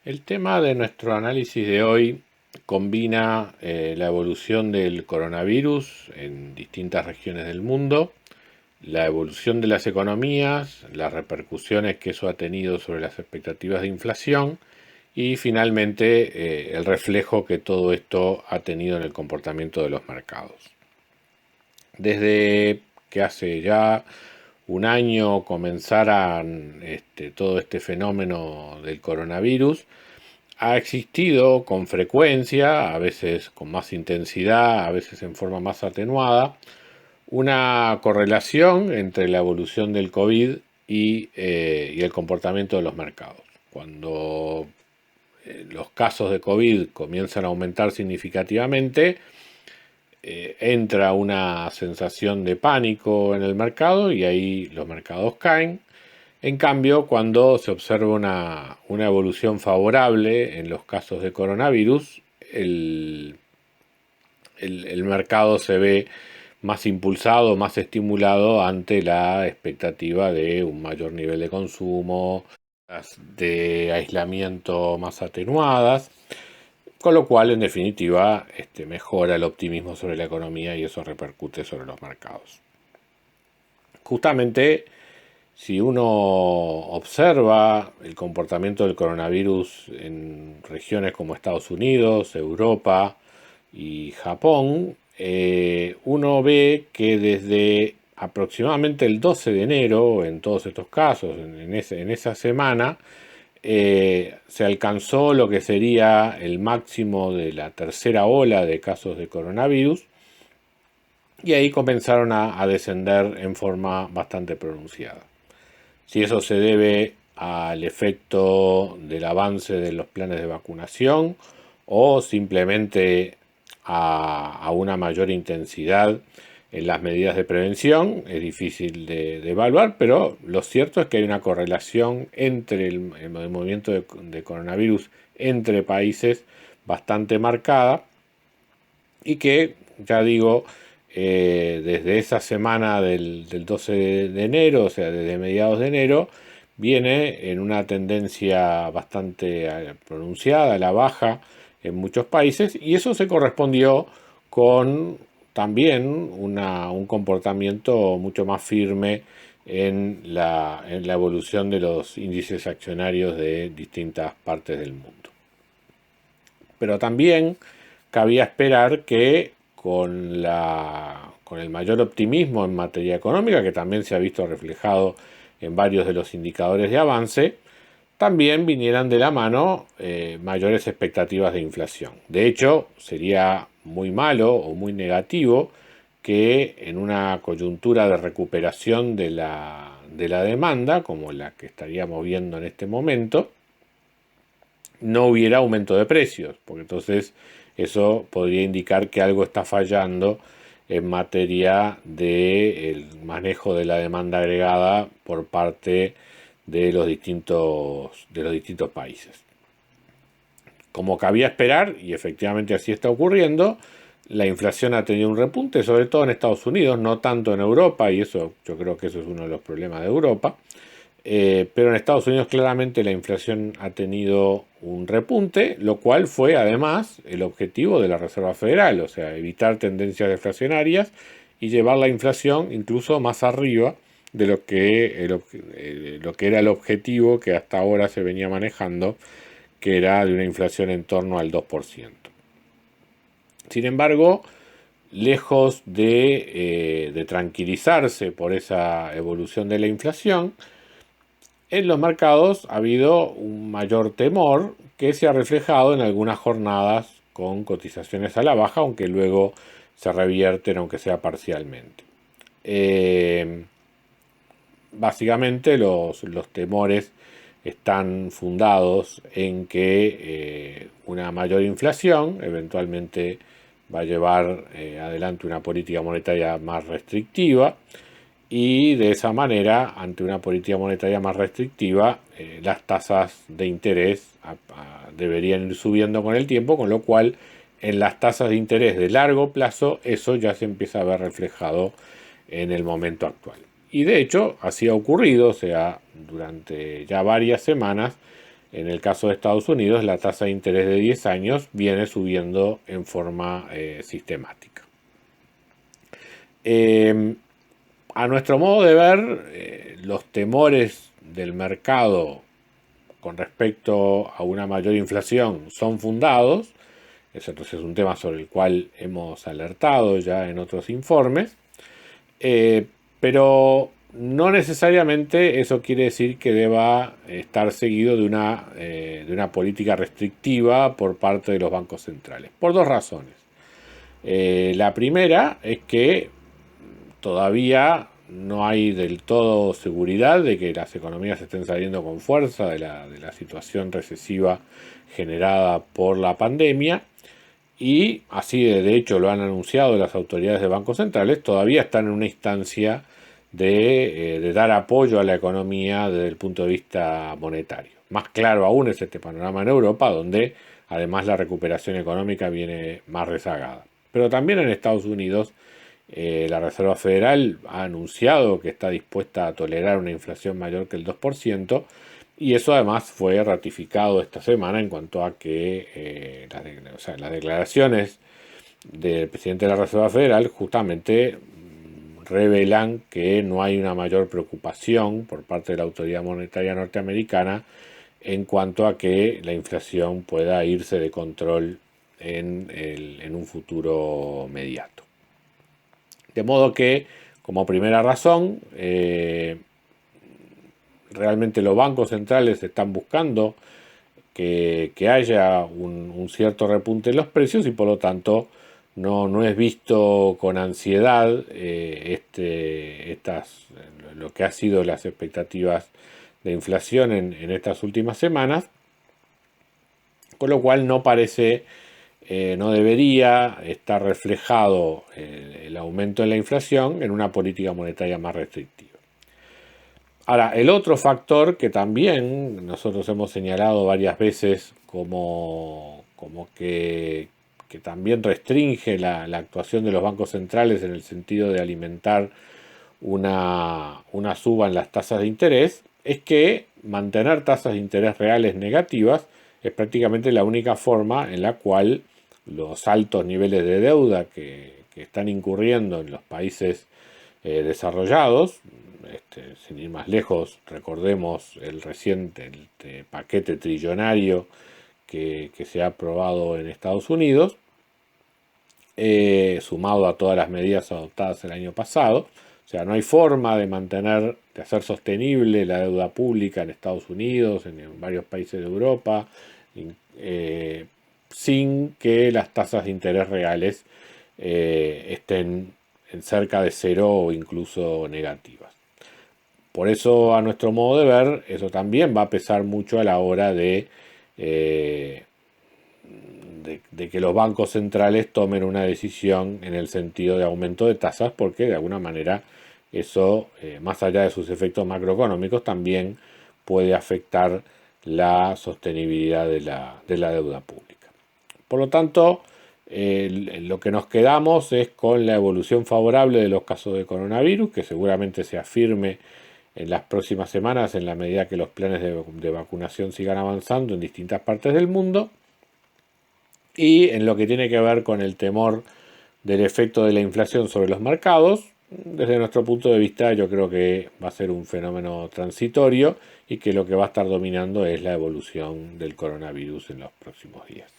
El tema de nuestro análisis de hoy combina la evolución del coronavirus en distintas regiones del mundo, la evolución de las economías, las repercusiones que eso ha tenido sobre las expectativas de inflación y finalmente el reflejo que todo esto ha tenido en el comportamiento de los mercados. Desde que hace ya un año comenzaran todo este fenómeno del coronavirus, ha existido con frecuencia, a veces con más intensidad, a veces en forma más atenuada, una correlación entre la evolución del COVID y el comportamiento de los mercados. Cuando los casos de COVID comienzan a aumentar significativamente, entra una sensación de pánico en el mercado y ahí los mercados caen. En cambio, cuando se observa una evolución favorable en los casos de coronavirus, el mercado se ve más impulsado, más estimulado ante la expectativa de un mayor nivel de consumo, de aislamiento más atenuadas, con lo cual, en definitiva, mejora el optimismo sobre la economía y eso repercute sobre los mercados. Justamente, si uno observa el comportamiento del coronavirus en regiones como Estados Unidos, Europa y Japón, uno ve que desde aproximadamente el 12 de enero, en todos estos casos, en esa semana, se alcanzó lo que sería el máximo de la tercera ola de casos de coronavirus y ahí comenzaron a descender en forma bastante pronunciada. Si eso se debe al efecto del avance de los planes de vacunación o simplemente a una mayor intensidad en las medidas de prevención, es difícil de evaluar, pero lo cierto es que hay una correlación entre el movimiento de coronavirus entre países bastante marcada y que, ya digo, desde esa semana del 12 de enero, o sea, desde mediados de enero, viene en una tendencia bastante pronunciada a la baja en muchos países y eso se correspondió con también un comportamiento mucho más firme en la evolución de los índices accionarios de distintas partes del mundo. Pero también cabía esperar que con el mayor optimismo en materia económica, que también se ha visto reflejado en varios de los indicadores de avance, también vinieran de la mano mayores expectativas de inflación. De hecho, sería muy malo o muy negativo que en una coyuntura de recuperación de la demanda, como la que estaríamos viendo en este momento, no hubiera aumento de precios, porque entonces eso podría indicar que algo está fallando en materia del manejo de la demanda agregada por parte de los distintos países. Como cabía esperar, y efectivamente así está ocurriendo, la inflación ha tenido un repunte, sobre todo en Estados Unidos, no tanto en Europa, y eso yo creo que eso es uno de los problemas de Europa. Pero en Estados Unidos claramente la inflación ha tenido un repunte, lo cual fue además el objetivo de la Reserva Federal, o sea, evitar tendencias deflacionarias y llevar la inflación incluso más arriba de lo que era el objetivo que hasta ahora se venía manejando, que era de una inflación en torno al 2%. Sin embargo, lejos de tranquilizarse por esa evolución de la inflación, en los mercados ha habido un mayor temor que se ha reflejado en algunas jornadas con cotizaciones a la baja, aunque luego se revierten, aunque sea parcialmente. Básicamente los temores están fundados en que una mayor inflación eventualmente va a llevar adelante una política monetaria más restrictiva y de esa manera, ante una política monetaria más restrictiva, las tasas de interés deberían ir subiendo con el tiempo, con lo cual en las tasas de interés de largo plazo eso ya se empieza a ver reflejado en el momento actual. Y de hecho así ha ocurrido, o sea, durante ya varias semanas en el caso de Estados Unidos, la tasa de interés de 10 años viene subiendo en forma sistemática. A nuestro modo de ver, los temores del mercado con respecto a una mayor inflación son fundados. Eso entonces es un tema sobre el cual hemos alertado ya en otros informes. Pero no necesariamente eso quiere decir que deba estar seguido de una política restrictiva por parte de los bancos centrales, por dos razones. La primera es que todavía no hay del todo seguridad de que las economías estén saliendo con fuerza de la situación recesiva generada por la pandemia. Y así de hecho lo han anunciado las autoridades de bancos centrales, todavía están en una instancia de dar apoyo a la economía desde el punto de vista monetario. Más claro aún es este panorama en Europa, donde además la recuperación económica viene más rezagada. Pero también en Estados Unidos la Reserva Federal ha anunciado que está dispuesta a tolerar una inflación mayor que el 2%, y eso además fue ratificado esta semana en cuanto a que las declaraciones del presidente de la Reserva Federal justamente revelan que no hay una mayor preocupación por parte de la autoridad monetaria norteamericana en cuanto a que la inflación pueda irse de control en un futuro inmediato. De modo que, como primera razón, realmente los bancos centrales están buscando que haya un cierto repunte en los precios, y por lo tanto no es visto con ansiedad lo que ha sido las expectativas de inflación en estas últimas semanas, con lo cual no parece, no debería estar reflejado el aumento en la inflación en una política monetaria más restrictiva. Ahora, el otro factor que también nosotros hemos señalado varias veces como que también restringe la actuación de los bancos centrales en el sentido de alimentar una suba en las tasas de interés, es que mantener tasas de interés reales negativas es prácticamente la única forma en la cual los altos niveles de deuda que están incurriendo en los países desarrollados, sin ir más lejos, recordemos el reciente paquete trillonario que se ha aprobado en Estados Unidos, sumado a todas las medidas adoptadas el año pasado. O sea, no hay forma de hacer sostenible la deuda pública en Estados Unidos, en varios países de Europa, sin que las tasas de interés reales estén en cerca de cero o incluso negativas. Por eso, a nuestro modo de ver, eso también va a pesar mucho a la hora de que los bancos centrales tomen una decisión en el sentido de aumento de tasas, porque de alguna manera eso, más allá de sus efectos macroeconómicos, también puede afectar la sostenibilidad de la deuda pública. Por lo tanto, lo que nos quedamos es con la evolución favorable de los casos de coronavirus, que seguramente se afirme en las próximas semanas en la medida que los planes de vacunación sigan avanzando en distintas partes del mundo. Y en lo que tiene que ver con el temor del efecto de la inflación sobre los mercados, desde nuestro punto de vista yo creo que va a ser un fenómeno transitorio y que lo que va a estar dominando es la evolución del coronavirus en los próximos días.